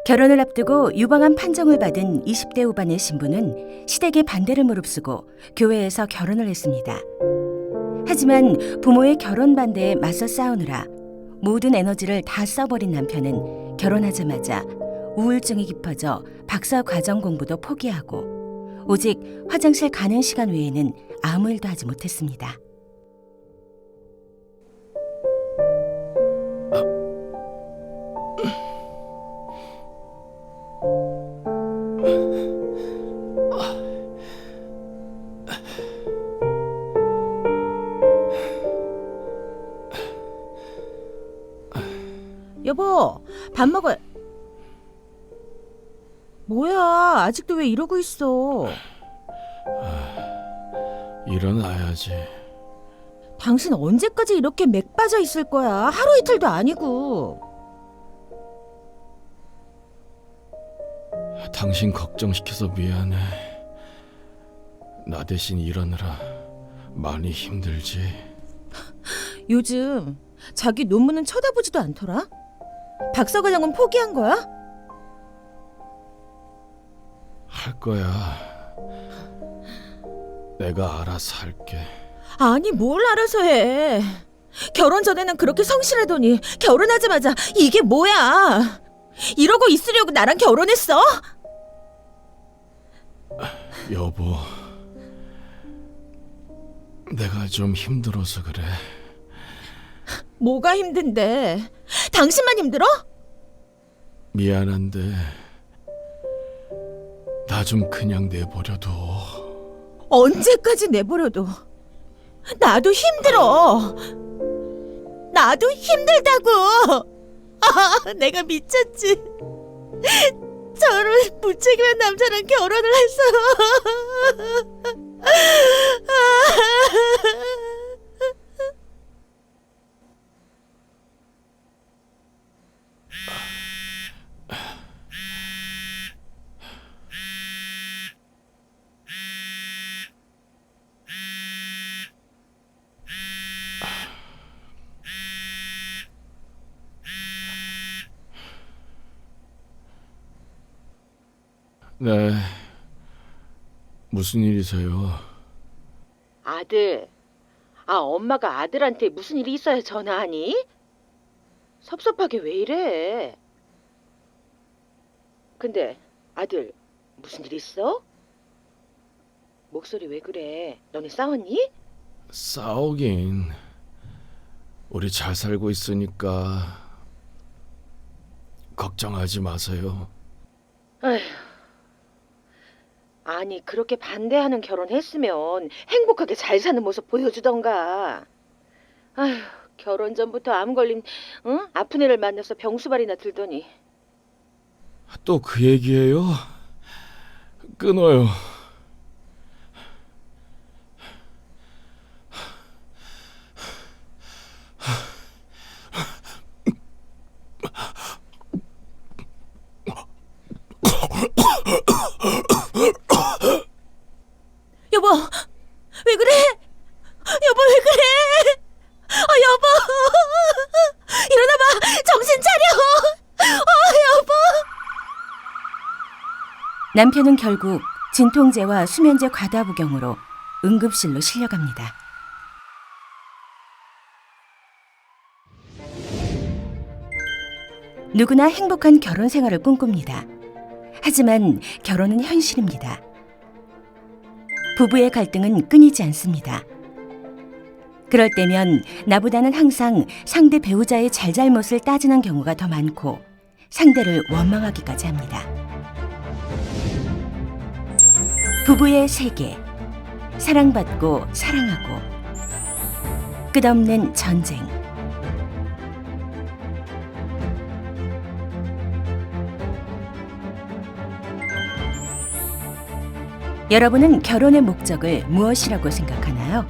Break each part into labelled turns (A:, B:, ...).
A: 결혼을 앞두고 유방암 판정을 받은 20대 후반의 신부는 시댁의 반대를 무릅쓰고 교회에서 결혼을 했습니다. 하지만 부모의 결혼 반대에 맞서 싸우느라 모든 에너지를 다 써버린 남편은 결혼하자마자 우울증이 깊어져 박사 과정 공부도 포기하고 오직 화장실 가는 시간 외에는 아무 일도 하지 못했습니다.
B: 여보, 밥 먹어야... 뭐야, 아직도 왜 이러고 있어?
C: 일어나야지.
B: 당신 언제까지 이렇게 맥 빠져 있을 거야? 하루 이틀도 아니고.
C: 당신 걱정시켜서 미안해. 나 대신 일하느라 많이 힘들지.
B: 요즘 자기 논문은 쳐다보지도 않더라? 박사과정은 포기한 거야?
C: 할 거야. 내가 알아서 할게.
B: 아니, 뭘 알아서 해. 결혼 전에는 그렇게 성실하더니 결혼하자마자 이게 뭐야? 이러고 있으려고 나랑 결혼했어?
C: 여보, 내가 좀 힘들어서 그래.
B: 뭐가 힘든데? 당신만 힘들어?
C: 미안한데 나 좀 그냥 내버려둬.
B: 언제까지 내버려둬? 나도 힘들어. 나도 힘들다고. 아, 내가 미쳤지. 저런 무책임한 남자랑 결혼을 했어.
C: 네, 무슨 일이세요?
D: 아들, 엄마가 아들한테 무슨 일이 있어야 전화하니? 섭섭하게 왜 이래? 근데 아들, 무슨 일 있어? 목소리 왜 그래? 너네 싸웠니?
C: 싸우긴. 우리 잘 살고 있으니까 걱정하지 마세요.
D: 아휴, 아니 그렇게 반대하는 결혼했으면 행복하게 잘 사는 모습 보여주던가. 아휴, 결혼 전부터 암 걸린 아픈 애를 만나서 병수발이나 들더니.
C: 또 그 얘기예요? 끊어요.
B: 여보, 왜 그래? 여보, 왜 그래? 여보, 일어나봐, 정신 차려. 여보.
A: 남편은 결국 진통제와 수면제 과다 복용으로 응급실로 실려갑니다. 누구나 행복한 결혼 생활을 꿈꿉니다. 하지만 결혼은 현실입니다. 부부의 갈등은 끊이지 않습니다. 그럴 때면 나보다는 항상 상대 배우자의 잘잘못을 따지는 경우가 더 많고 상대를 원망하기까지 합니다. 부부의 세계, 사랑받고 사랑하고 끝없는 전쟁. 여러분은 결혼의 목적을 무엇이라고 생각하나요?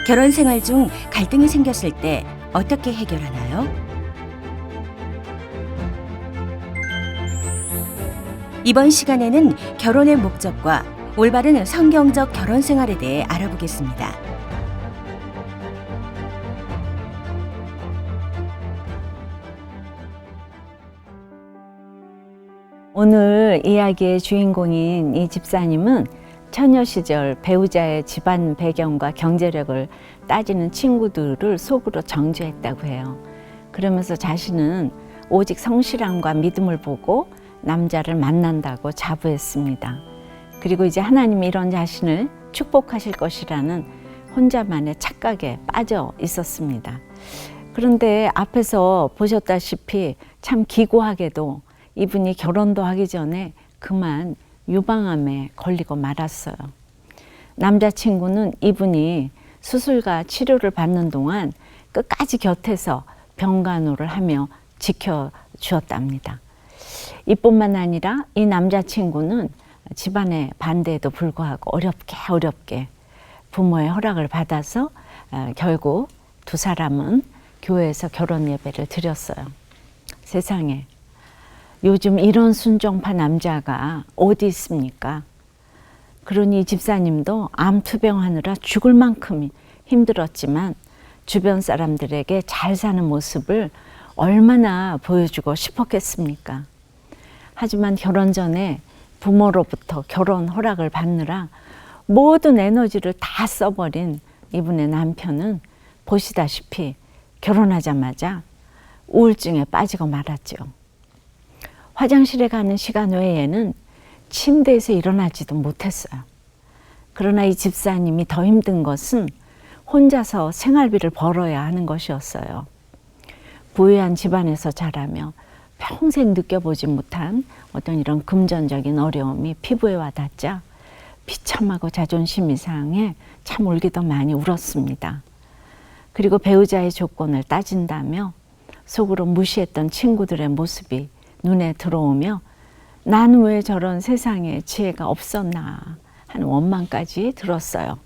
A: 결혼 생활 중 갈등이 생겼을 때 어떻게 해결하나요? 이번 시간에는 결혼의 목적과 올바른 성경적 결혼 생활에 대해 알아보겠습니다.
E: 오늘 이야기의 주인공인 이 집사님은 처녀 시절 배우자의 집안 배경과 경제력을 따지는 친구들을 속으로 정죄했다고 해요. 그러면서 자신은 오직 성실함과 믿음을 보고 남자를 만난다고 자부했습니다. 그리고 이제 하나님이 이런 자신을 축복하실 것이라는 혼자만의 착각에 빠져 있었습니다. 그런데 앞에서 보셨다시피 참 기구하게도 이분이 결혼도 하기 전에 그만 유방암에 걸리고 말았어요. 남자친구는 이분이 수술과 치료를 받는 동안 끝까지 곁에서 병간호를 하며 지켜주었답니다. 이뿐만 아니라 이 남자친구는 집안의 반대에도 불구하고 어렵게 부모의 허락을 받아서 결국 두 사람은 교회에서 결혼 예배를 드렸어요. 세상에 요즘 이런 순종파 남자가 어디 있습니까? 그러니 집사님도 암 투병하느라 죽을 만큼 힘들었지만 주변 사람들에게 잘 사는 모습을 얼마나 보여주고 싶었겠습니까? 하지만 결혼 전에 부모로부터 결혼 허락을 받느라 모든 에너지를 다 써버린 이분의 남편은 보시다시피 결혼하자마자 우울증에 빠지고 말았죠. 화장실에 가는 시간 외에는 침대에서 일어나지도 못했어요. 그러나 이 집사님이 더 힘든 것은 혼자서 생활비를 벌어야 하는 것이었어요. 부유한 집안에서 자라며 평생 느껴보지 못한 어떤 이런 금전적인 어려움이 피부에 와닿자 비참하고 자존심이 상해 참 울기도 많이 울었습니다. 그리고 배우자의 조건을 따진다며 속으로 무시했던 친구들의 모습이 눈에 들어오며 나는 왜 저런 세상에 지혜가 없었나 하는 원망까지 들었어요.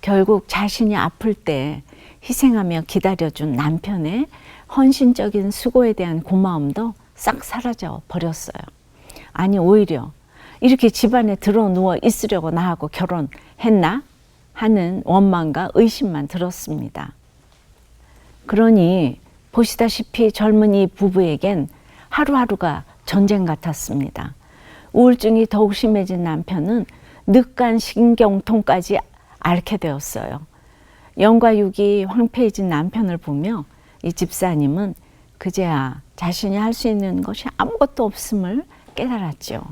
E: 결국 자신이 아플 때 희생하며 기다려준 남편의 헌신적인 수고에 대한 고마움도 싹 사라져 버렸어요. 아니 오히려 이렇게 집안에 들어누워 있으려고 나하고 결혼했나 하는 원망과 의심만 들었습니다. 그러니 보시다시피 젊은 이 부부에겐 하루하루가 전쟁 같았습니다. 우울증이 더욱 심해진 남편은 늑간 신경통까지 앓게 되었어요. 영과 육이 황폐해진 남편을 보며 이 집사님은 그제야 자신이 할 수 있는 것이 아무것도 없음을 깨달았죠.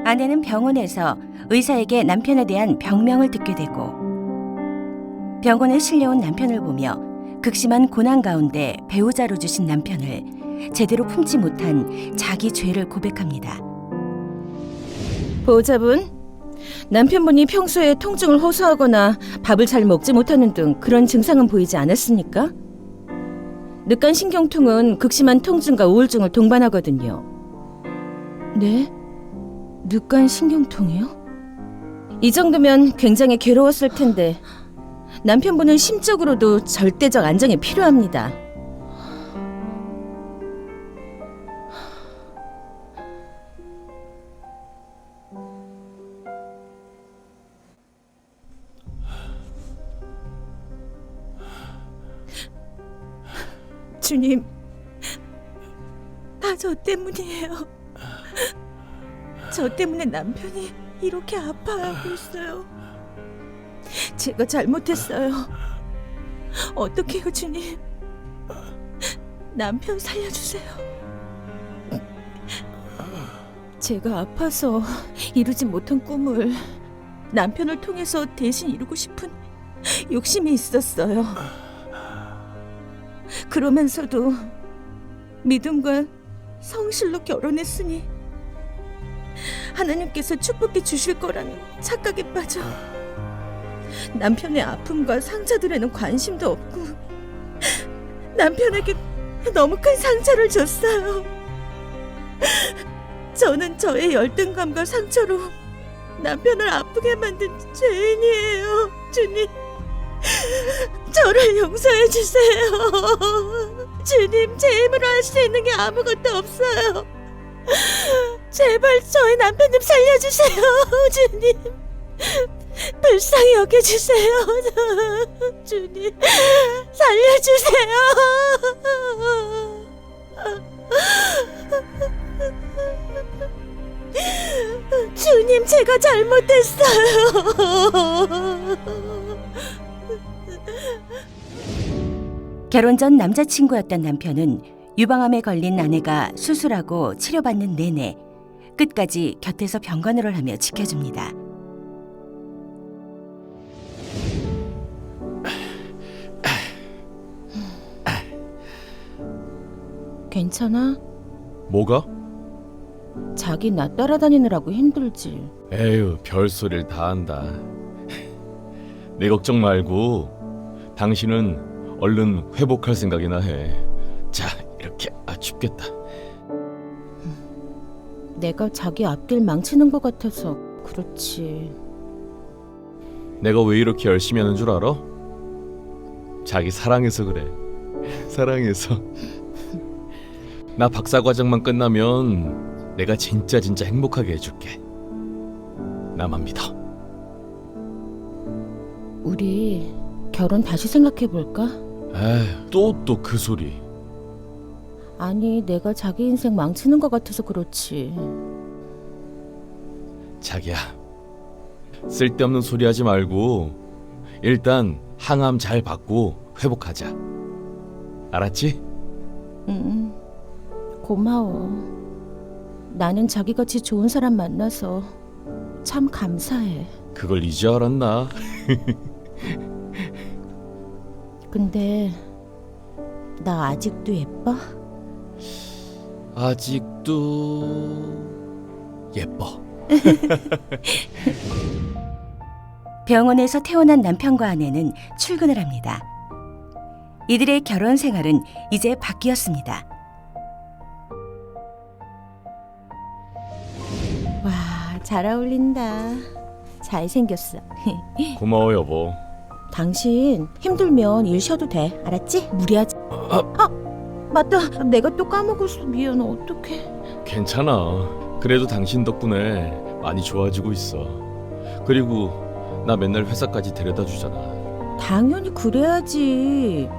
A: 아내는 병원에서 의사에게 남편에 대한 병명을 듣게 되고 병원에 실려온 남편을 보며 극심한 고난 가운데 배우자로 주신 남편을 제대로 품지 못한 자기 죄를 고백합니다.
B: 보호자분, 남편분이 평소에 통증을 호소하거나 밥을 잘 먹지 못하는 등 그런 증상은 보이지 않았습니까? 늑간 신경통은 극심한 통증과 우울증을 동반하거든요. 네? 늑간 신경통이요? 이 정도면 굉장히 괴로웠을 텐데 남편분은 심적으로도 절대적 안정이 필요합니다. 주님, 다 저 때문이에요. 저 때문에 남편이 이렇게 아파하고 있어요. 제가 잘못했어요. 어떡해요, 주님? 남편 살려주세요. 제가 아파서 이루지 못한 꿈을 남편을 통해서 대신 이루고 싶은 욕심이 있었어요. 그러면서도 믿음과 성실로 결혼했으니 하나님께서 축복해 주실 거라는 착각에 빠져 남편의 아픔과 상처들에는 관심도 없고 남편에게 너무 큰 상처를 줬어요. 저는 저의 열등감과 상처로 남편을 아프게 만든 죄인이에요. 주님, 저를 용서해 주세요. 주님, 제 힘으로 할 수 있는 게 아무것도 없어요. 제발 저희 남편 좀 살려주세요. 주님, 불쌍히 여겨주세요. 주님, 살려주세요. 주님, 제가 잘못했어요.
A: 결혼 전 남자친구였던 남편은 유방암에 걸린 아내가 수술하고 치료받는 내내 끝까지 곁에서 병간호를 하며 지켜줍니다.
B: 괜찮아?
C: 뭐가?
B: 자기 나 따라다니느라고 힘들지.
C: 에휴, 별소리를 다 한다. 내 걱정 말고 당신은 얼른 회복할 생각이나 해. 자, 이렇게. 춥겠다.
B: 내가 자기 앞길 망치는 것 같아서 그렇지.
C: 내가 왜 이렇게 열심히 하는 줄 알아? 자기 사랑해서 그래. 사랑해서. 나 박사과정만 끝나면 내가 진짜 행복하게 해줄게. 나만 믿어.
B: 우리 결혼 다시 생각해볼까?
C: 에휴, 또 그 소리.
B: 아니, 내가 자기 인생 망치는 것 같아서 그렇지.
C: 자기야, 쓸데없는 소리 하지 말고 일단 항암 잘 받고 회복하자. 알았지?
B: 응, 고마워. 나는 자기같이 좋은 사람 만나서 참 감사해.
C: 그걸 이제 알았나?
B: 근데 나 아직도 예뻐?
C: 아직도 예뻐.
A: 병원에서 태어난 남편과 아내는 출근을 합니다. 이들의 결혼 생활은 이제 바뀌었습니다.
B: 와, 잘 어울린다. 잘생겼어.
C: 고마워 여보.
B: 당신 힘들면 일 쉬어도 돼. 알았지? 무리하지. 맞다. 내가 또 까먹었어. 미안. 어떡해.
C: 괜찮아. 그래도 당신 덕분에 많이 좋아지고 있어. 그리고 나 맨날 회사까지 데려다 주잖아.
B: 당연히 그래야지.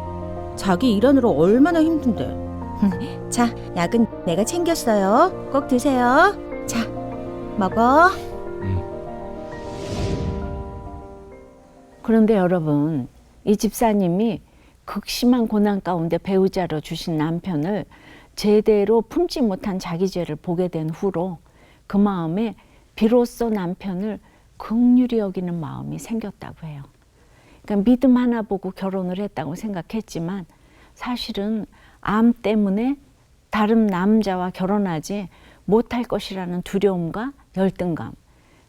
B: 자기 일하느라 얼마나 힘든데. 자, 약은 내가 챙겼어요. 꼭 드세요. 자, 먹어.
E: 그런데 여러분, 이 집사님이 극심한 고난 가운데 배우자로 주신 남편을 제대로 품지 못한 자기 죄를 보게 된 후로 그 마음에 비로소 남편을 긍휼히 여기는 마음이 생겼다고 해요. 그러니까 믿음 하나 보고 결혼을 했다고 생각했지만 사실은 암 때문에 다른 남자와 결혼하지 못할 것이라는 두려움과 열등감,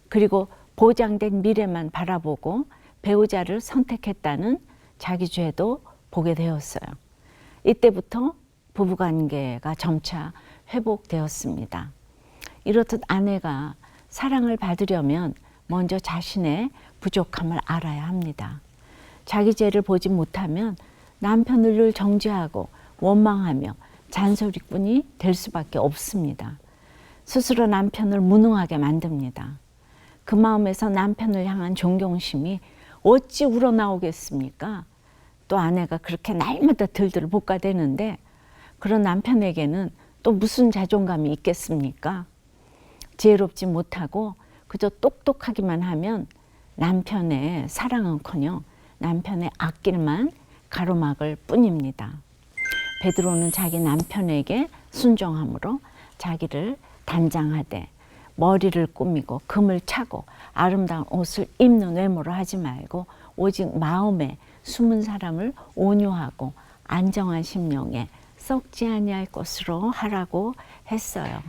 E: 그리고 보장된 미래만 바라보고 배우자를 선택했다는 자기 죄도 보게 되었어요. 이때부터 부부관계가 점차 회복되었습니다. 이렇듯 아내가 사랑을 받으려면 먼저 자신의 부족함을 알아야 합니다. 자기 죄를 보지 못하면 남편을 늘 정죄하고 원망하며 잔소리꾼이 될 수밖에 없습니다. 스스로 남편을 무능하게 만듭니다. 그 마음에서 남편을 향한 존경심이 어찌 우러나오겠습니까? 또 아내가 그렇게 날마다 들들 볶아대는데 그런 남편에게는 또 무슨 자존감이 있겠습니까? 지혜롭지 못하고 그저 똑똑하기만 하면 남편의 사랑은커녕 남편의 앞길만 가로막을 뿐입니다. 베드로는 자기 남편에게 순종함으로 자기를 단장하되 머리를 꾸미고 금을 차고 아름다운 옷을 입는 외모로 하지 말고 오직 마음에 숨은 사람을 온유하고 안정한 심령에 썩지 아니할 것으로 하라고 했어요.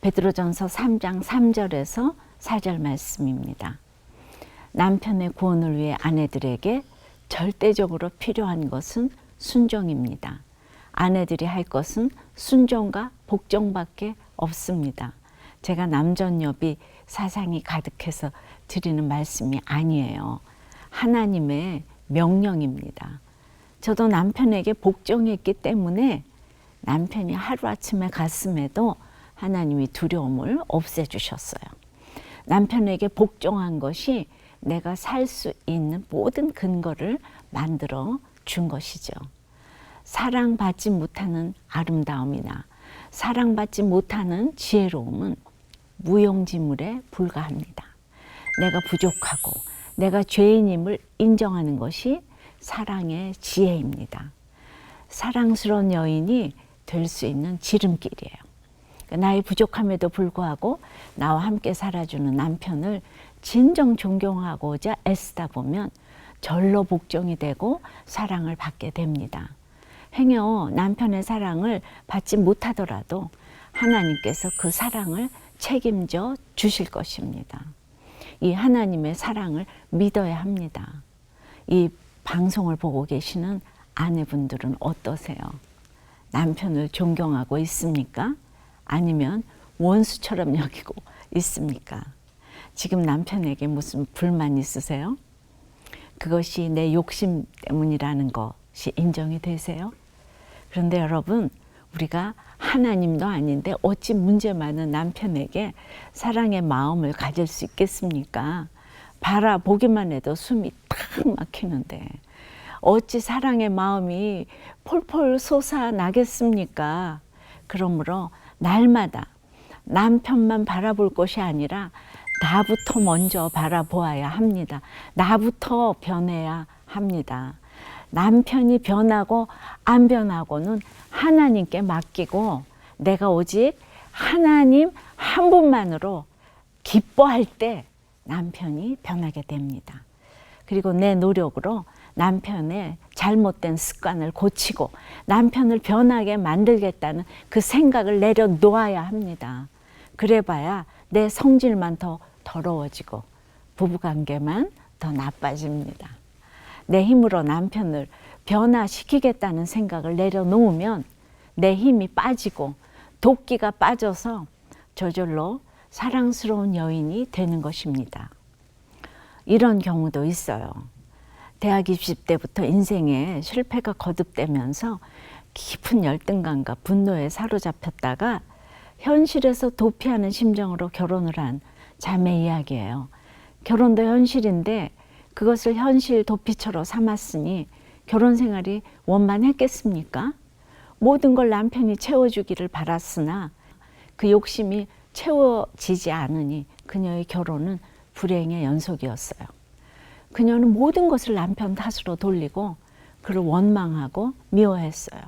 E: 베드로전서 3장 3절에서 4절 말씀입니다. 남편의 구원을 위해 아내들에게 절대적으로 필요한 것은 순종입니다. 아내들이 할 것은 순종과 복종밖에 없습니다. 제가 남전여비 사상이 가득해서 드리는 말씀이 아니에요. 하나님의 명령입니다. 저도 남편에게 복종했기 때문에 남편이 하루아침에 갔음에도 하나님이 두려움을 없애주셨어요. 남편에게 복종한 것이 내가 살 수 있는 모든 근거를 만들어 준 것이죠. 사랑받지 못하는 아름다움이나 사랑받지 못하는 지혜로움은 무용지물에 불과합니다. 내가 부족하고 내가 죄인임을 인정하는 것이 사랑의 지혜입니다. 사랑스러운 여인이 될 수 있는 지름길이에요. 나의 부족함에도 불구하고 나와 함께 살아주는 남편을 진정 존경하고자 애쓰다 보면 절로 복종이 되고 사랑을 받게 됩니다. 행여 남편의 사랑을 받지 못하더라도 하나님께서 그 사랑을 책임져 주실 것입니다. 이 하나님의 사랑을 믿어야 합니다. 이 방송을 보고 계시는 아내분들은 어떠세요? 남편을 존경하고 있습니까? 아니면 원수처럼 여기고 있습니까? 지금 남편에게 무슨 불만 있으세요? 그것이 내 욕심 때문이라는 것이 인정이 되세요? 그런데 여러분, 우리가 하나님도 아닌데 어찌 문제 많은 남편에게 사랑의 마음을 가질 수 있겠습니까? 바라보기만 해도 숨이 탁 막히는데 어찌 사랑의 마음이 폴폴 솟아나겠습니까? 그러므로 날마다 남편만 바라볼 것이 아니라 나부터 먼저 바라보아야 합니다. 나부터 변해야 합니다. 남편이 변하고 안 변하고는 하나님께 맡기고 내가 오직 하나님 한 분만으로 기뻐할 때 남편이 변하게 됩니다. 그리고 내 노력으로 남편의 잘못된 습관을 고치고 남편을 변하게 만들겠다는 그 생각을 내려놓아야 합니다. 그래봐야 내 성질만 더 더러워지고 부부관계만 더 나빠집니다. 내 힘으로 남편을 변화시키겠다는 생각을 내려놓으면 내 힘이 빠지고 도끼가 빠져서 저절로 사랑스러운 여인이 되는 것입니다. 이런 경우도 있어요. 대학 입시 때부터 인생에 실패가 거듭되면서 깊은 열등감과 분노에 사로잡혔다가 현실에서 도피하는 심정으로 결혼을 한 자매 이야기예요. 결혼도 현실인데 그것을 현실 도피처로 삼았으니 결혼 생활이 원만했겠습니까? 모든 걸 남편이 채워주기를 바랐으나 그 욕심이 채워지지 않으니 그녀의 결혼은 불행의 연속이었어요. 그녀는 모든 것을 남편 탓으로 돌리고 그를 원망하고 미워했어요.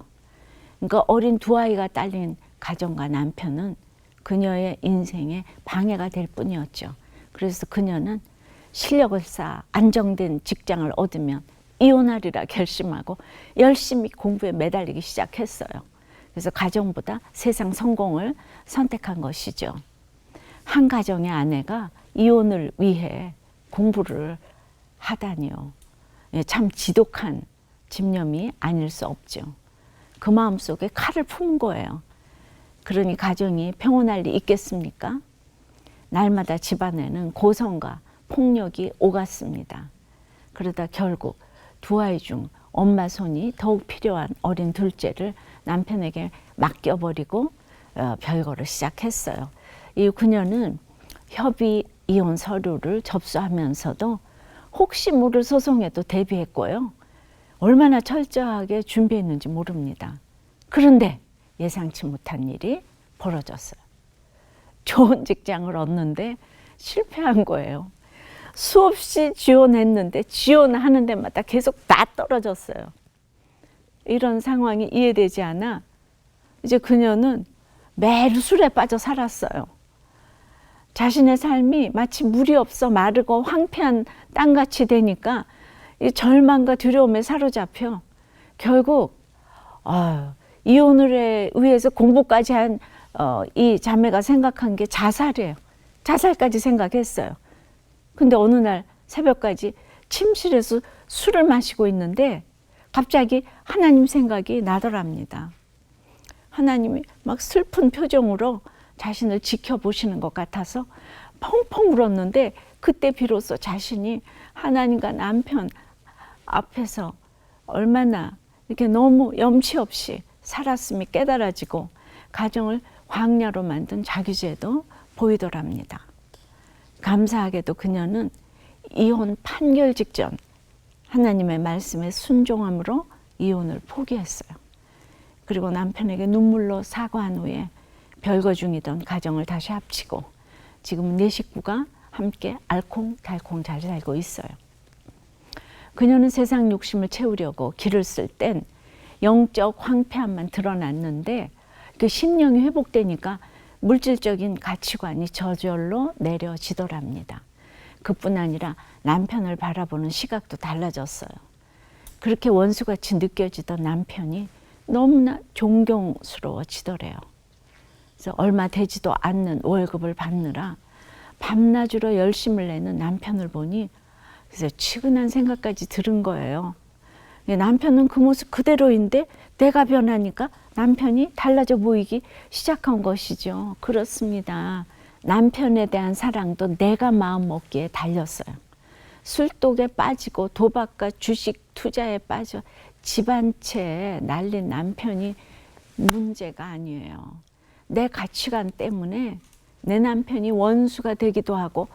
E: 그러니까 어린 두 아이가 딸린 가정과 남편은 그녀의 인생에 방해가 될 뿐이었죠. 그래서 그녀는 실력을 쌓아 안정된 직장을 얻으면 이혼하리라 결심하고 열심히 공부에 매달리기 시작했어요. 그래서 가정보다 세상 성공을 선택한 것이죠. 한 가정의 아내가 이혼을 위해 공부를 하다니요. 참 지독한 집념이 아닐 수 없죠. 그 마음속에 칼을 푼 거예요. 그러니 가정이 평온할 리 있겠습니까? 날마다 집안에는 고성과 폭력이 오갔습니다. 그러다 결국 두 아이 중 엄마 손이 더욱 필요한 어린 둘째를 남편에게 맡겨버리고 별거를 시작했어요. 이 그녀는 협의 이혼 서류를 접수하면서도 혹시 모를 소송에도 대비했고요. 얼마나 철저하게 준비했는지 모릅니다. 그런데 예상치 못한 일이 벌어졌어요. 좋은 직장을 얻는데 실패한 거예요. 수없이 지원했는데 지원하는 데마다 계속 다 떨어졌어요. 이런 상황이 이해되지 않아 이제 그녀는 매일 술에 빠져 살았어요. 자신의 삶이 마치 물이 없어 마르고 황폐한 땅같이 되니까 이 절망과 두려움에 사로잡혀 결국 이혼을 위해서 공부까지 한 이 자매가 생각한 게 자살이에요. 자살까지 생각했어요. 근데 어느 날 새벽까지 침실에서 술을 마시고 있는데 갑자기 하나님 생각이 나더랍니다. 하나님이 막 슬픈 표정으로 자신을 지켜보시는 것 같아서 펑펑 울었는데 그때 비로소 자신이 하나님과 남편 앞에서 얼마나 이렇게 너무 염치 없이 살았음이 깨달아지고 가정을 광야로 만든 자기죄도 보이더랍니다. 감사하게도 그녀는 이혼 판결 직전 하나님의 말씀에 순종함으로 이혼을 포기했어요. 그리고 남편에게 눈물로 사과한 후에 별거 중이던 가정을 다시 합치고 지금은 4식구가 함께 알콩달콩 잘 살고 있어요. 그녀는 세상 욕심을 채우려고 길을 쓸 땐 영적 황폐함만 드러났는데 그 심령이 회복되니까 물질적인 가치관이 저절로 내려지더랍니다. 그뿐 아니라 남편을 바라보는 시각도 달라졌어요. 그렇게 원수같이 느껴지던 남편이 너무나 존경스러워지더래요. 그래서 얼마 되지도 않는 월급을 받느라 밤낮으로 열심을 내는 남편을 보니 그래서 측은한 생각까지 들은 거예요. 남편은 그 모습 그대로인데 내가 변하니까 남편이 달라져 보이기 시작한 것이죠. 그렇습니다. 남편에 대한 사랑도 내가 마음 먹기에 달렸어요. 술독에 빠지고 도박과 주식 투자에 빠져 집 한 채 날린 남편이 문제가 아니에요. 내 가치관 때문에 내 남편이 원수가 되기도 하고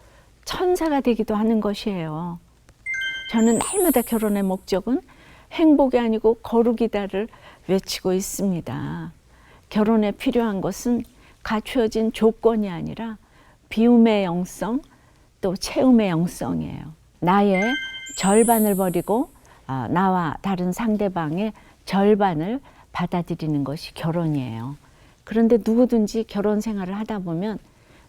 E: 천사가 되기도 하는 것이에요. 저는 날마다 결혼의 목적은 행복이 아니고 거룩이다를 외치고 있습니다. 결혼에 필요한 것은 갖추어진 조건이 아니라 비움의 영성 또 채움의 영성이에요. 나의 절반을 버리고 나와 다른 상대방의 절반을 받아들이는 것이 결혼이에요. 그런데 누구든지 결혼 생활을 하다 보면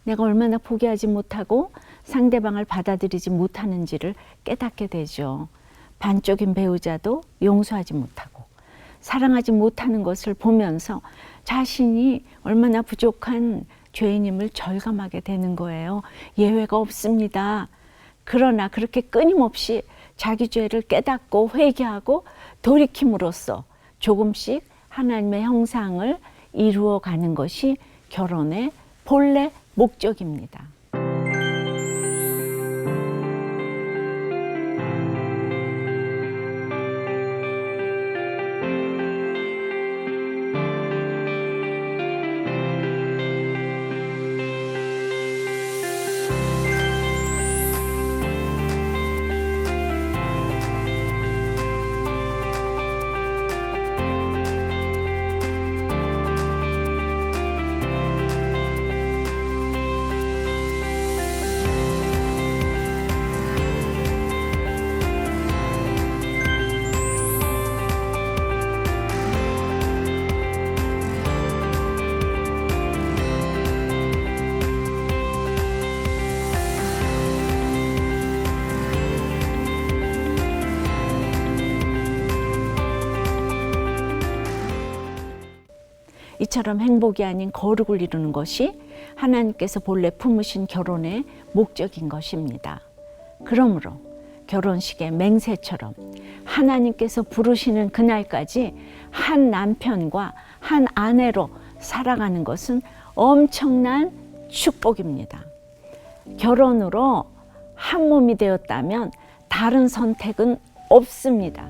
E: 내가 얼마나 포기하지 못하고 상대방을 받아들이지 못하는지를 깨닫게 되죠. 반쪽인 배우자도 용서하지 못하고 사랑하지 못하는 것을 보면서 자신이 얼마나 부족한 죄인임을 절감하게 되는 거예요. 예외가 없습니다. 그러나 그렇게 끊임없이 자기 죄를 깨닫고 회개하고 돌이킴으로써 조금씩 하나님의 형상을 이루어가는 것이 결혼의 본래 목적입니다. 이처럼 행복이 아닌 거룩을 이루는 것이 하나님께서 본래 품으신 결혼의 목적인 것입니다. 그러므로 결혼식의 맹세처럼 하나님께서 부르시는 그날까지 한 남편과 한 아내로 살아가는 것은 엄청난 축복입니다. 결혼으로 한 몸이 되었다면 다른 선택은 없습니다.